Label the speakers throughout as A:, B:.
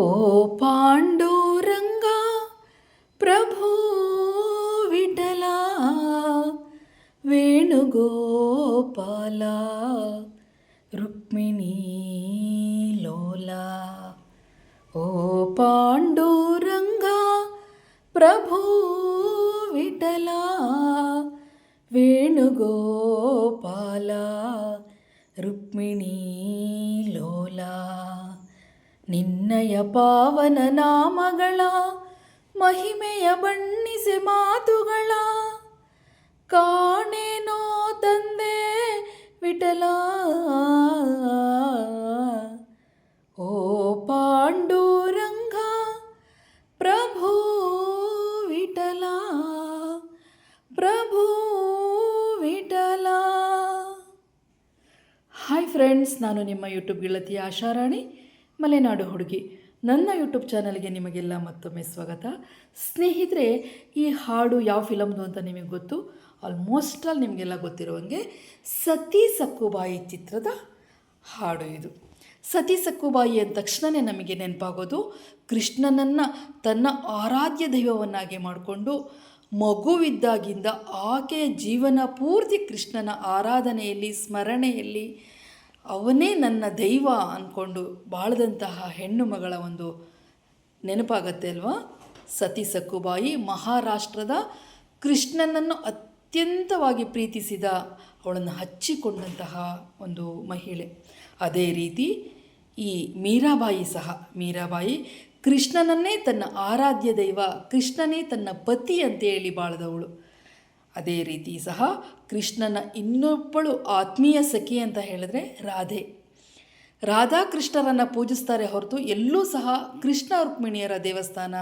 A: ಓ ಪಾಂಡುರಂಗ ಪ್ರಭು ವಿಠಲ ವೇಣುಗೋಪಾಲ ರುಕ್ಮಿಣೀ ಲೋಲ. ಓ ಪಾಂಡುರಂಗ ಪ್ರಭು ವಿಠಲ ವೇಣುಗೋಪಾಲ ರುಕ್ಮಿಣೀ ಲೋಲ. ನಿನ್ನಯ ಪಾವನ ನಾಮಗಳ ಮಹಿಮೆಯ ಬಣ್ಣಿಸೆ ಮಾತುಗಳ ಕಾಣೇನೋ ತಂದೆ ವಿಠಲ. ಓ ಪಾಂಡುರಂಗ ಪ್ರಭು ವಿಠಲ ಪ್ರಭು ವಿಠಲ. ಹಾಯ್ ಫ್ರೆಂಡ್ಸ್, ನಾನು ನಿಮ್ಮ ಯೂಟ್ಯೂಬ್ ಗೆಳತಿ ಆಶಾರಾಣಿ, ಮಲೆನಾಡು ಹುಡುಗಿ. ನನ್ನ ಯೂಟ್ಯೂಬ್ ಚಾನಲ್ಗೆ ನಿಮಗೆಲ್ಲ ಮತ್ತೊಮ್ಮೆ ಸ್ವಾಗತ. ಸ್ನೇಹಿತರೆ, ಈ ಹಾಡು ಯಾವ ಫಿಲಮ್ದು ಅಂತ ನಿಮಗೆ ಗೊತ್ತು? ಆಲ್ಮೋಸ್ಟ್ ಆಲ್ ನಿಮಗೆಲ್ಲ ಗೊತ್ತಿರುವಂಗೆ ಸತಿ ಸಕ್ಕುಬಾಯಿ ಚಿತ್ರದ ಹಾಡು ಇದು. ಸತಿ ಸಕ್ಕುಬಾಯಿ ಅಂದ ತಕ್ಷಣವೇ ನಮಗೆ ನೆನಪಾಗೋದು ಕೃಷ್ಣನನ್ನು ತನ್ನ ಆರಾಧ್ಯ ದೈವವನ್ನಾಗಿ ಮಾಡಿಕೊಂಡು ಮಗುವಿದ್ದಾಗಿಂದ ಆಕೆಯ ಜೀವನ ಪೂರ್ತಿ ಕೃಷ್ಣನ ಆರಾಧನೆಯಲ್ಲಿ, ಸ್ಮರಣೆಯಲ್ಲಿ ಅವನೇ ನನ್ನ ದೈವ ಅಂದ್ಕೊಂಡು ಬಾಳದಂತಹ ಹೆಣ್ಣು ಮಗಳ ಒಂದು ನೆನಪಾಗತ್ತೆ ಅಲ್ವಾ? ಸತಿ ಸಕ್ಕುಬಾಯಿ ಮಹಾರಾಷ್ಟ್ರದ ಕೃಷ್ಣನನ್ನು ಅತ್ಯಂತವಾಗಿ ಪ್ರೀತಿಸಿದ, ಅವಳನ್ನು ಹಚ್ಚಿಕೊಂಡಂತಹ ಒಂದು ಮಹಿಳೆ. ಅದೇ ರೀತಿ ಈ ಮೀರಾಬಾಯಿ ಸಹ, ಮೀರಾಬಾಯಿ ಕೃಷ್ಣನನ್ನೇ ತನ್ನ ಆರಾಧ್ಯ ದೈವ, ಕೃಷ್ಣನೇ ತನ್ನ ಪತಿ ಅಂತೇಳಿ ಬಾಳದವಳು. ಅದೇ ರೀತಿ ಸಹ ಕೃಷ್ಣನ ಇನ್ನೊಬ್ಬಳು ಆತ್ಮೀಯ ಸಖಿ ಅಂತ ಹೇಳಿದ್ರೆ ರಾಧೆ. ರಾಧಾಕೃಷ್ಣರನ್ನು ಪೂಜಿಸ್ತಾರೆ ಹೊರತು ಎಲ್ಲೂ ಸಹ ಕೃಷ್ಣ ರುಕ್ಮಿಣಿಯರ ದೇವಸ್ಥಾನ,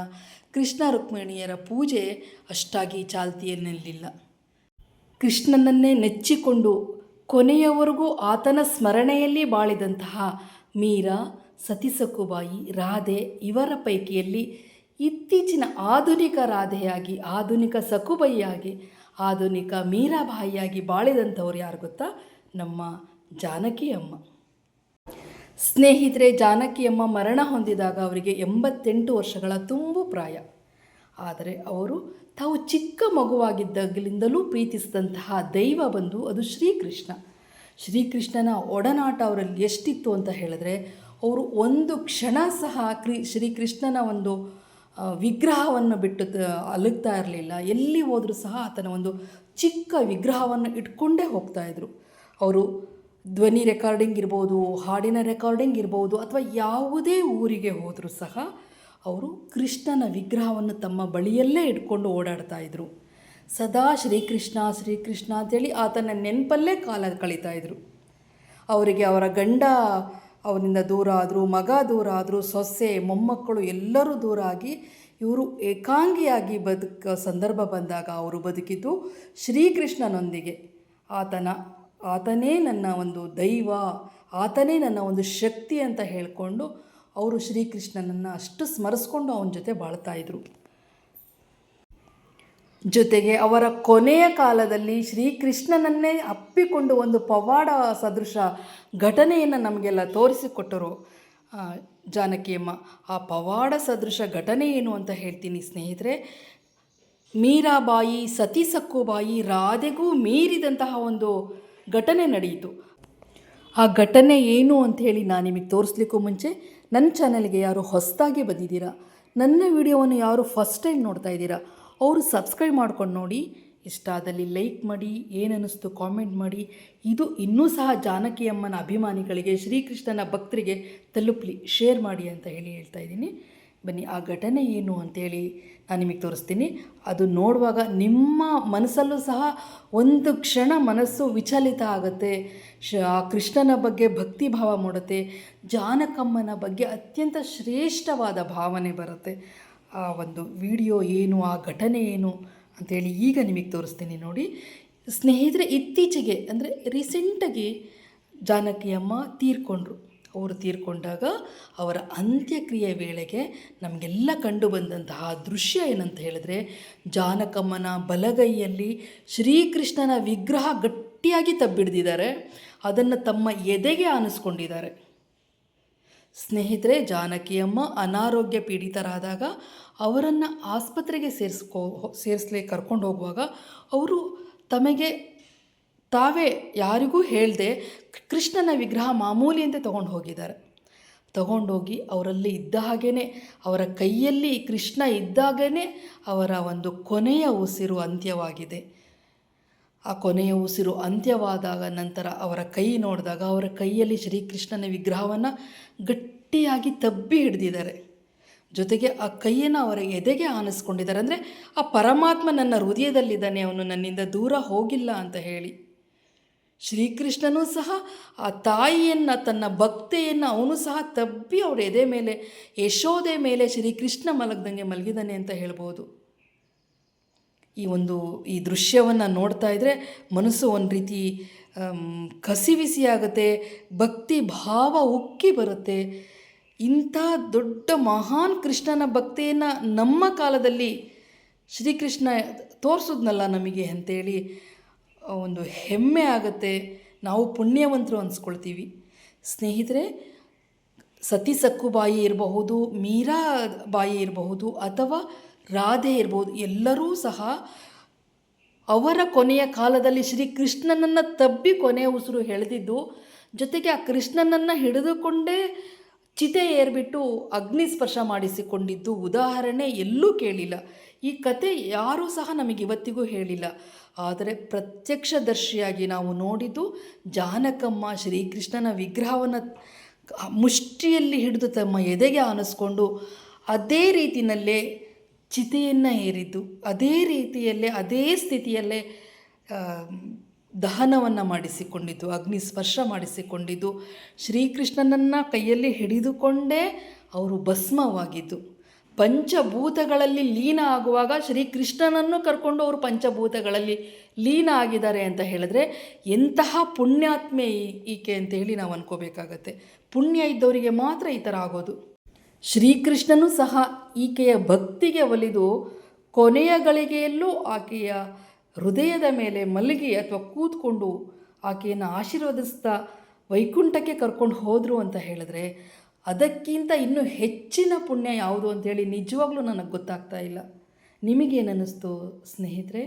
A: ಕೃಷ್ಣ ರುಕ್ಮಿಣಿಯರ ಪೂಜೆ ಅಷ್ಟಾಗಿ ಚಾಲ್ತಿಯಲ್ಲಿಲ್ಲ. ಕೃಷ್ಣನನ್ನೇ ನೆಚ್ಚಿಕೊಂಡು ಕೊನೆಯವರೆಗೂ ಆತನ ಸ್ಮರಣೆಯಲ್ಲಿ ಬಾಳಿದಂತಹ ಮೀರಾ, ಸತಿ ಸಕ್ಕುಬಾಯಿ, ರಾಧೆ ಇವರ ಪೈಕಿಯಲ್ಲಿ ಇತ್ತೀಚಿನ ಆಧುನಿಕ ರಾಧೆಯಾಗಿ, ಆಧುನಿಕ ಸಕ್ಕುಬಾಯಿಯಾಗಿ, ಆಧುನಿಕ ಮೀರಾಬಾಯಿಯಾಗಿ ಬಾಳಿದಂಥವ್ರು ಯಾರು ಗೊತ್ತಾ? ನಮ್ಮ ಜಾನಕಿ ಅಮ್ಮ. ಸ್ನೇಹಿತರೆ, ಜಾನಕಿ ಅಮ್ಮ ಮರಣ ಹೊಂದಿದಾಗ ಅವರಿಗೆ 88 ವರ್ಷಗಳ ತುಂಬು ಪ್ರಾಯ. ಆದರೆ ಅವರು ತಾವು ಚಿಕ್ಕ ಮಗುವಾಗಿದ್ದಾಗಲಿಂದಲೂ ಪ್ರೀತಿಸಿದಂತಹ ದೈವ ಬಂದು ಅದು ಶ್ರೀಕೃಷ್ಣ. ಶ್ರೀಕೃಷ್ಣನ ಒಡನಾಟ ಅವರಲ್ಲಿ ಎಷ್ಟಿತ್ತು ಅಂತ ಹೇಳಿದ್ರೆ, ಅವರು ಒಂದು ಕ್ಷಣ ಸಹ ಶ್ರೀಕೃಷ್ಣನ ಒಂದು ವಿಗ್ರಹವನ್ನು ಬಿಟ್ಟು ಅಲುಗ್ತಾ ಇರಲಿಲ್ಲ. ಎಲ್ಲಿ ಹೋದರೂ ಸಹ ಆತನ ಒಂದು ಚಿಕ್ಕ ವಿಗ್ರಹವನ್ನು ಇಟ್ಕೊಂಡೇ ಹೋಗ್ತಾಯಿದ್ರು. ಅವರು ಧ್ವನಿ ರೆಕಾರ್ಡಿಂಗ್ ಇರ್ಬೋದು, ಹಾಡಿನ ರೆಕಾರ್ಡಿಂಗ್ ಇರ್ಬೋದು, ಅಥವಾ ಯಾವುದೇ ಊರಿಗೆ ಹೋದರೂ ಸಹ ಅವರು ಕೃಷ್ಣನ ವಿಗ್ರಹವನ್ನು ತಮ್ಮ ಬಳಿಯಲ್ಲೇ ಇಟ್ಕೊಂಡು ಓಡಾಡ್ತಾಯಿದ್ರು. ಸದಾ ಶ್ರೀಕೃಷ್ಣ ಶ್ರೀಕೃಷ್ಣ ಅಂತೇಳಿ ಆತನ ನೆನಪಲ್ಲೇ ಕಾಲ ಕಳೀತಾಯಿದ್ರು. ಅವರಿಗೆ ಅವರ ಗಂಡ ಅವರಿಂದ ದೂರ ಆದರು, ಮಗ ದೂರ ಆದರು, ಸೊಸೆ ಮೊಮ್ಮಕ್ಕಳು ಎಲ್ಲರೂ ದೂರ ಆಗಿ ಇವರು ಏಕಾಂಗಿಯಾಗಿ ಸಂದರ್ಭ ಬಂದಾಗ ಅವರು ಬದುಕಿದ್ದು ಶ್ರೀಕೃಷ್ಣನೊಂದಿಗೆ. ಆತನೇ ನನ್ನ ಒಂದು ದೈವ, ಆತನೇ ನನ್ನ ಒಂದು ಶಕ್ತಿ ಅಂತ ಹೇಳಿಕೊಂಡು ಅವರು ಶ್ರೀಕೃಷ್ಣನನ್ನು ಅಷ್ಟು ಸ್ಮರಿಸ್ಕೊಂಡು ಅವನ ಜೊತೆ ಬಾಳ್ತಾಯಿದ್ರು. ಜೊತೆಗೆ ಅವರ ಕೊನೆಯ ಕಾಲದಲ್ಲಿ ಶ್ರೀಕೃಷ್ಣನನ್ನೇ ಅಪ್ಪಿಕೊಂಡು ಒಂದು ಪವಾಡ ಸದೃಶ ಘಟನೆಯನ್ನು ನಮಗೆಲ್ಲ ತೋರಿಸಿಕೊಟ್ಟರು ಜಾನಕಿಯಮ್ಮ. ಆ ಪವಾಡ ಸದೃಶ ಘಟನೆ ಏನು ಅಂತ ಹೇಳ್ತೀನಿ ಸ್ನೇಹಿತರೆ. ಮೀರಾಬಾಯಿ, ಸತಿ ಸಕ್ಕುಬಾಯಿ, ರಾಧೆಗೂ ಮೀರಿದಂತಹ ಒಂದು ಘಟನೆ ನಡೆಯಿತು. ಆ ಘಟನೆ ಏನು ಅಂಥೇಳಿ ನಾನು ನಿಮಗೆ ತೋರಿಸ್ಲಿಕ್ಕೂ ಮುಂಚೆ ನನ್ನ ಚಾನಲ್ಗೆ ಯಾರು ಹೊಸದಾಗಿ ಬಂದಿದ್ದೀರಾ, ನನ್ನ ವಿಡಿಯೋವನ್ನು ಯಾರು ಫಸ್ಟ್ ಟೈಮ್ ನೋಡ್ತಾ ಇದ್ದೀರಾ, ಅವರು ಸಬ್ಸ್ಕ್ರೈಬ್ ಮಾಡ್ಕೊಂಡು ನೋಡಿ. ಇಷ್ಟ ಆದಲ್ಲಿ ಲೈಕ್ ಮಾಡಿ, ಏನನ್ನಿಸ್ತು ಕಾಮೆಂಟ್ ಮಾಡಿ. ಇದು ಇನ್ನೂ ಸಹ ಜಾನಕಿ ಅಮ್ಮನ ಅಭಿಮಾನಿಗಳಿಗೆ, ಶ್ರೀಕೃಷ್ಣನ ಭಕ್ತರಿಗೆ ತಲುಪಲಿ, ಶೇರ್ ಮಾಡಿ ಅಂತ ಹೇಳ್ತಾ ಇದ್ದೀನಿ. ಬನ್ನಿ, ಆ ಘಟನೆ ಏನು ಅಂತೇಳಿ ನಾನು ನಿಮಗೆ ತೋರಿಸ್ತೀನಿ. ಅದು ನೋಡುವಾಗ ನಿಮ್ಮ ಮನಸ್ಸಲ್ಲೂ ಸಹ ಒಂದು ಕ್ಷಣ ಮನಸ್ಸು ವಿಚಲಿತ ಆಗುತ್ತೆ. ಆ ಕೃಷ್ಣನ ಬಗ್ಗೆ ಭಕ್ತಿ ಭಾವ ಮೂಡುತ್ತೆ. ಜಾನಕಮ್ಮನ ಬಗ್ಗೆ ಅತ್ಯಂತ ಶ್ರೇಷ್ಠವಾದ ಭಾವನೆ ಬರುತ್ತೆ. ಆ ಒಂದು ವಿಡಿಯೋ ಏನು, ಆ ಘಟನೆ ಏನು ಅಂಥೇಳಿ ಈಗ ನಿಮಗೆ ತೋರಿಸ್ತೀನಿ ನೋಡಿ. ಸ್ನೇಹಿತರೆ, ಇತ್ತೀಚೆಗೆ ಅಂದರೆ ರೀಸೆಂಟಾಗಿ ಜಾನಕಿಯಮ್ಮ ತೀರ್ಕೊಂಡ್ರು. ಅವರು ತೀರ್ಕೊಂಡಾಗ ಅವರ ಅಂತ್ಯಕ್ರಿಯೆ ವೇಳೆಗೆ ನಮಗೆಲ್ಲ ಕಂಡು ಬಂದಂತಹ ದೃಶ್ಯ ಏನಂತ ಹೇಳಿದ್ರೆ, ಜಾನಕಮ್ಮನ ಬಲಗೈಯಲ್ಲಿ ಶ್ರೀಕೃಷ್ಣನ ವಿಗ್ರಹ ಗಟ್ಟಿಯಾಗಿ ತಬ್ಬಿಡ್ದಿದ್ದಾರೆ. ಅದನ್ನು ತಮ್ಮ ಎದೆಗೆ ಆನಿಸ್ಕೊಂಡಿದ್ದಾರೆ. ಸ್ನೇಹಿತರೆ, ಜಾನಕಿಯಮ್ಮ ಅನಾರೋಗ್ಯ ಪೀಡಿತರಾದಾಗ ಅವರನ್ನು ಆಸ್ಪತ್ರೆಗೆ ಸೇರಿಸ್ಲಿಕ್ಕೆ ಕರ್ಕೊಂಡು ಹೋಗುವಾಗ ಅವರು ತಮಗೆ ತಾವೇ ಯಾರಿಗೂ ಹೇಳದೆ ಕೃಷ್ಣನ ವಿಗ್ರಹ ಮಾಮೂಲಿ ಅಂತ ತೊಗೊಂಡು ಹೋಗಿದ್ದಾರೆ. ತಗೊಂಡೋಗಿ ಅವರಲ್ಲಿ ಇದ್ದ ಹಾಗೇ, ಅವರ ಕೈಯಲ್ಲಿ ಕೃಷ್ಣ ಇದ್ದಾಗೇ ಅವರ ಒಂದು ಕೊನೆಯ ಉಸಿರು ಅಂತ್ಯವಾಗಿದೆ. ಆ ಕೊನೆಯ ಉಸಿರು ಅಂತ್ಯವಾದಾಗ ನಂತರ ಅವರ ಕೈ ನೋಡಿದಾಗ ಅವರ ಕೈಯಲ್ಲಿ ಶ್ರೀಕೃಷ್ಣನ ವಿಗ್ರಹವನ್ನು ಗಟ್ಟಿಯಾಗಿ ತಬ್ಬಿ ಹಿಡಿದಿದ್ದಾರೆ. ಜೊತೆಗೆ ಆ ಕೈಯನ್ನು ಅವರ ಎದೆಗೆ ಆನಿಸ್ಕೊಂಡಿದ್ದಾರೆ. ಅಂದರೆ ಆ ಪರಮಾತ್ಮ ನನ್ನ ಹೃದಯದಲ್ಲಿದ್ದಾನೆ, ಅವನು ನನ್ನಿಂದ ದೂರ ಹೋಗಿಲ್ಲ ಅಂತ ಹೇಳಿ. ಶ್ರೀಕೃಷ್ಣನೂ ಸಹ ಆ ತಾಯಿಯನ್ನು, ತನ್ನ ಭಕ್ತೆಯನ್ನು ಅವನು ಸಹ ತಬ್ಬಿ ಅವರ ಎದೆ ಮೇಲೆ, ಯಶೋದೆ ಮೇಲೆ ಶ್ರೀಕೃಷ್ಣ ಮಲಗ್ದಂಗೆ ಮಲಗಿದ್ದಾನೆ ಅಂತ ಹೇಳ್ಬೋದು. ಈ ದೃಶ್ಯವನ್ನು ನೋಡ್ತಾ ಇದ್ದರೆ ಮನಸ್ಸು ಒಂದು ರೀತಿ ಕಸಿವಿಸಿಯಾಗುತ್ತೆ, ಭಕ್ತಿ ಭಾವ ಉಕ್ಕಿ ಬರುತ್ತೆ. ಇಂಥ ದೊಡ್ಡ ಮಹಾನ್ ಕೃಷ್ಣನ ಭಕ್ತಿಯನ್ನು ನಮ್ಮ ಕಾಲದಲ್ಲಿ ಶ್ರೀಕೃಷ್ಣ ತೋರಿಸಿದ್ನಲ್ಲ ನಮಗೆ ಅಂತೇಳಿ ಒಂದು ಹೆಮ್ಮೆ ಆಗುತ್ತೆ. ನಾವು ಪುಣ್ಯವಂತರು ಅನಿಸ್ಕೊಳ್ತೀವಿ. ಸ್ನೇಹಿತರೆ, ಸತಿ ಸಕ್ಕುಬಾಯಿ ಇರಬಹುದು, ಮೀರಾಬಾಯಿ ಇರಬಹುದು, ಅಥವಾ ರಾಧೆ ಇರ್ಬೋದು, ಎಲ್ಲರೂ ಸಹ ಅವರ ಕೊನೆಯ ಕಾಲದಲ್ಲಿ ಶ್ರೀಕೃಷ್ಣನನ್ನು ತಬ್ಬಿ ಕೊನೆಯ ಉಸಿರು ಎಳೆದಿದ್ದು, ಜೊತೆಗೆ ಆ ಕೃಷ್ಣನನ್ನು ಹಿಡಿದುಕೊಂಡೇ ಚಿತೆ ಏರ್ಬಿಟ್ಟು ಅಗ್ನಿ ಸ್ಪರ್ಶ ಮಾಡಿಸಿಕೊಂಡಿದ್ದು ಉದಾಹರಣೆ ಎಲ್ಲೂ ಕೇಳಿಲ್ಲ. ಈ ಕತೆ ಯಾರೂ ಸಹ ನಮಗೆ ಇವತ್ತಿಗೂ ಹೇಳಿಲ್ಲ. ಆದರೆ ಪ್ರತ್ಯಕ್ಷದರ್ಶಿಯಾಗಿ ನಾವು ನೋಡಿದ್ದು ಜಾನಕಮ್ಮ ಶ್ರೀಕೃಷ್ಣನ ವಿಗ್ರಹವನ್ನು ಮುಷ್ಟಿಯಲ್ಲಿ ಹಿಡಿದು ತಮ್ಮ ಎದೆಗೆ ಆನಿಸ್ಕೊಂಡು ಅದೇ ರೀತಿಯಲ್ಲೇ ಚಿತೆಯನ್ನು ಏರಿದ್ದು, ಅದೇ ರೀತಿಯಲ್ಲೇ ಅದೇ ಸ್ಥಿತಿಯಲ್ಲೇ ದಹನವನ್ನು ಮಾಡಿಸಿಕೊಂಡಿದ್ದು, ಅಗ್ನಿ ಸ್ಪರ್ಶ ಮಾಡಿಸಿಕೊಂಡಿದ್ದು, ಶ್ರೀಕೃಷ್ಣನನ್ನು ಕೈಯಲ್ಲಿ ಹಿಡಿದುಕೊಂಡೇ ಅವರು ಭಸ್ಮವಾಗಿದ್ದು. ಪಂಚಭೂತಗಳಲ್ಲಿ ಲೀನ ಆಗುವಾಗ ಶ್ರೀಕೃಷ್ಣನನ್ನು ಕರ್ಕೊಂಡು ಅವರು ಪಂಚಭೂತಗಳಲ್ಲಿ ಲೀನ ಆಗಿದ್ದಾರೆ ಅಂತ ಹೇಳಿದ್ರೆ ಎಂತಹ ಪುಣ್ಯಾತ್ಮೆ ಈಕೆ ಅಂತ ಹೇಳಿ ನಾವು ಅನ್ಕೋಬೇಕಾಗತ್ತೆ. ಪುಣ್ಯ ಇದ್ದವರಿಗೆ ಮಾತ್ರ ಈ ಥರ ಆಗೋದು. ಶ್ರೀಕೃಷ್ಣನೂ ಸಹ ಈಕೆಯ ಭಕ್ತಿಗೆ ಒಲಿದು ಕೊನೆಯ ಗಳಿಗೆಯಲ್ಲೂ ಆಕೆಯ ಹೃದಯದ ಮೇಲೆ ಮಲಗಿ ಅಥವಾ ಕೂತ್ಕೊಂಡು ಆಕೆಯನ್ನು ಆಶೀರ್ವದಿಸ್ತಾ ವೈಕುಂಠಕ್ಕೆ ಕರ್ಕೊಂಡು ಹೋದರು ಅಂತ ಹೇಳಿದ್ರೆ ಅದಕ್ಕಿಂತ ಇನ್ನೂ ಹೆಚ್ಚಿನ ಪುಣ್ಯ ಯಾವುದು ಅಂಥೇಳಿ ನಿಜವಾಗ್ಲೂ ನನಗೆ ಗೊತ್ತಾಗ್ತಾ ಇಲ್ಲ. ನಿಮಗೇನನ್ನಿಸ್ತು ಸ್ನೇಹಿತರೆ?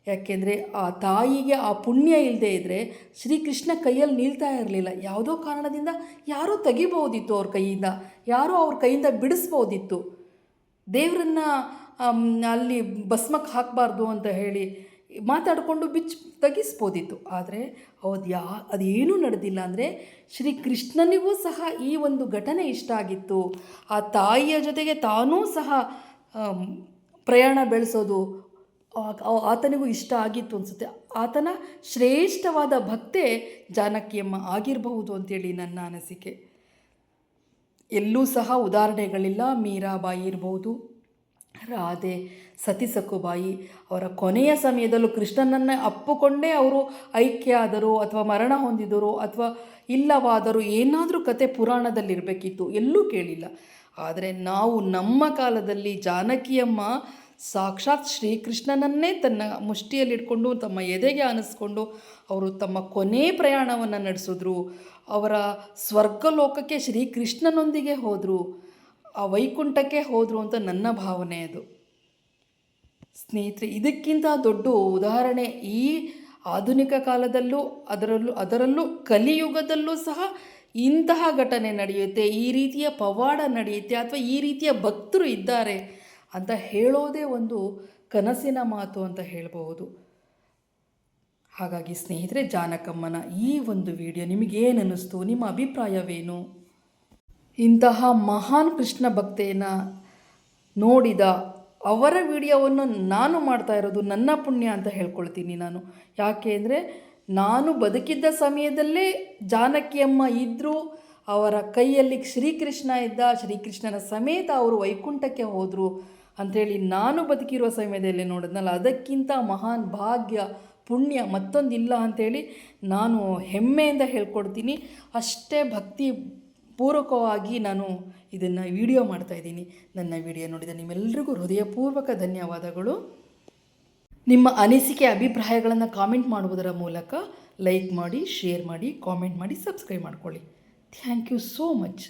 A: ಯಾಕೆಂದರೆ ಆ ತಾಯಿಗೆ ಆ ಪುಣ್ಯ ಇಲ್ಲದೆ ಇದ್ದರೆ ಶ್ರೀಕೃಷ್ಣ ಕೈಯಲ್ಲಿ ನಿಲ್ತಾ ಇರಲಿಲ್ಲ. ಯಾವುದೋ ಕಾರಣದಿಂದ ಯಾರೋ ತೆಗಿಬೋದಿತ್ತು ಅವ್ರ ಕೈಯಿಂದ, ಯಾರೋ ಅವ್ರ ಕೈಯಿಂದ ಬಿಡಿಸ್ಬೋದಿತ್ತು. ದೇವರನ್ನು ಅಲ್ಲಿ ಭಸ್ಮಕ್ಕೆ ಹಾಕಬಾರ್ದು ಅಂತ ಹೇಳಿ ಮಾತಾಡಿಕೊಂಡು ತೆಗಿಸ್ಬೋದಿತ್ತು. ಆದರೆ ಅದೇನೂ ನಡೆದಿಲ್ಲ. ಅಂದರೆ ಶ್ರೀಕೃಷ್ಣನಿಗೂ ಸಹ ಈ ಒಂದು ಘಟನೆ ಇಷ್ಟ ಆಗಿತ್ತು. ಆ ತಾಯಿಯ ಜೊತೆಗೆ ತಾನೂ ಸಹ ಪ್ರಯಾಣ ಬೆಳೆಸೋದು ಆತನಿಗೂ ಇಷ್ಟ ಆಗಿತ್ತು ಅನಿಸುತ್ತೆ. ಆತನ ಶ್ರೇಷ್ಠವಾದ ಭಕ್ತೆ ಜಾನಕಿಯಮ್ಮ ಆಗಿರಬಹುದು ಅಂತೇಳಿ ನನ್ನ ಅನಿಸಿಕೆ. ಎಲ್ಲೂ ಸಹ ಉದಾಹರಣೆಗಳಿಲ್ಲ. ಮೀರಾಬಾಯಿ ಇರ್ಬೋದು, ರಾಧೆ, ಸತಿ ಸಕ್ಕುಬಾಯಿ ಅವರ ಕೊನೆಯ ಸಮಯದಲ್ಲೂ ಕೃಷ್ಣನನ್ನೇ ಅಪ್ಪುಕೊಂಡೇ ಅವರು ಐಕ್ಯ ಆದರು ಅಥವಾ ಮರಣ ಹೊಂದಿದರು ಅಥವಾ ಇಲ್ಲವಾದರೂ ಏನಾದರೂ ಕತೆ ಪುರಾಣದಲ್ಲಿರಬೇಕಿತ್ತು, ಎಲ್ಲೂ ಕೇಳಿಲ್ಲ. ಆದರೆ ನಾವು ನಮ್ಮ ಕಾಲದಲ್ಲಿ ಜಾನಕಿಯಮ್ಮ ಸಾಕ್ಷಾತ್ ಶ್ರೀಕೃಷ್ಣನನ್ನೇ ತನ್ನ ಮುಷ್ಟಿಯಲ್ಲಿಟ್ಕೊಂಡು ತಮ್ಮ ಎದೆಗೆ ಆನಿಸ್ಕೊಂಡು ಅವರು ತಮ್ಮ ಕೊನೆ ಪ್ರಯಾಣವನ್ನು ನಡೆಸಿದ್ರು. ಅವರ ಸ್ವರ್ಗಲೋಕಕ್ಕೆ ಶ್ರೀಕೃಷ್ಣನೊಂದಿಗೆ ಹೋದರು, ಆ ವೈಕುಂಠಕ್ಕೆ ಹೋದರು ಅಂತ ನನ್ನ ಭಾವನೆ ಅದು. ಸ್ನೇಹಿತರೆ, ಇದಕ್ಕಿಂತ ದೊಡ್ಡ ಉದಾಹರಣೆ ಈ ಆಧುನಿಕ ಕಾಲದಲ್ಲೂ ಅದರಲ್ಲೂ ಕಲಿಯುಗದಲ್ಲೂ ಸಹ ಇಂತಹ ಘಟನೆ ನಡೆಯುತ್ತೆ, ಈ ರೀತಿಯ ಪವಾಡ ನಡೆಯುತ್ತೆ ಅಥವಾ ಈ ರೀತಿಯ ಭಕ್ತರು ಇದ್ದಾರೆ ಅಂತ ಹೇಳೋದೇ ಒಂದು ಕನಸಿನ ಮಾತು ಅಂತ ಹೇಳಬಹುದು. ಹಾಗಾಗಿ ಸ್ನೇಹಿತರೆ, ಜಾನಕಮ್ಮನ ಈ ಒಂದು ವಿಡಿಯೋ ನಿಮಗೇನು ಅನ್ನಿಸ್ತು? ನಿಮ್ಮ ಅಭಿಪ್ರಾಯವೇನು? ಇಂತಹ ಮಹಾನ್ ಕೃಷ್ಣ ಭಕ್ತೆಯನ್ನು ನೋಡಿದ ಅವರ ವಿಡಿಯೋವನ್ನು ನಾನು ಮಾಡ್ತಾ ಇರೋದು ನನ್ನ ಪುಣ್ಯ ಅಂತ ಹೇಳ್ಕೊಳ್ತೀನಿ ನಾನು. ಯಾಕೆ ಅಂದರೆ ನಾನು ಬದುಕಿದ್ದ ಸಮಯದಲ್ಲೇ ಜಾನಕಿಯಮ್ಮ ಇದ್ದರು, ಅವರ ಕೈಯಲ್ಲಿ ಶ್ರೀಕೃಷ್ಣ ಇದ್ದ, ಶ್ರೀಕೃಷ್ಣನ ಸಮೇತ ಅವರು ವೈಕುಂಠಕ್ಕೆ ಹೋದರು ಅಂಥೇಳಿ ನಾನು ಬದುಕಿರುವ ಸಮಯದಲ್ಲಿ ನೋಡಿದ್ನಲ್ಲ, ಅದಕ್ಕಿಂತ ಮಹಾನ್ ಭಾಗ್ಯ ಪುಣ್ಯ ಮತ್ತೊಂದಿಲ್ಲ ಅಂಥೇಳಿ ನಾನು ಹೆಮ್ಮೆಯಿಂದ ಹೇಳ್ಕೊಡ್ತೀನಿ. ಅಷ್ಟೇ ಭಕ್ತಿ ಪೂರ್ವಕವಾಗಿ ನಾನು ಇದನ್ನು ವಿಡಿಯೋ ಮಾಡ್ತಾಯಿದ್ದೀನಿ. ನನ್ನ ವಿಡಿಯೋ ನೋಡಿದ ನಿಮ್ಮೆಲ್ಲರಿಗೂ ಹೃದಯಪೂರ್ವಕ ಧನ್ಯವಾದಗಳು. ನಿಮ್ಮ ಅನಿಸಿಕೆ ಅಭಿಪ್ರಾಯಗಳನ್ನು ಕಾಮೆಂಟ್ ಮಾಡುವುದರ ಮೂಲಕ ಲೈಕ್ ಮಾಡಿ, ಶೇರ್ ಮಾಡಿ, ಕಾಮೆಂಟ್ ಮಾಡಿ, ಸಬ್ಸ್ಕ್ರೈಬ್ ಮಾಡ್ಕೊಳ್ಳಿ. Thank you so much.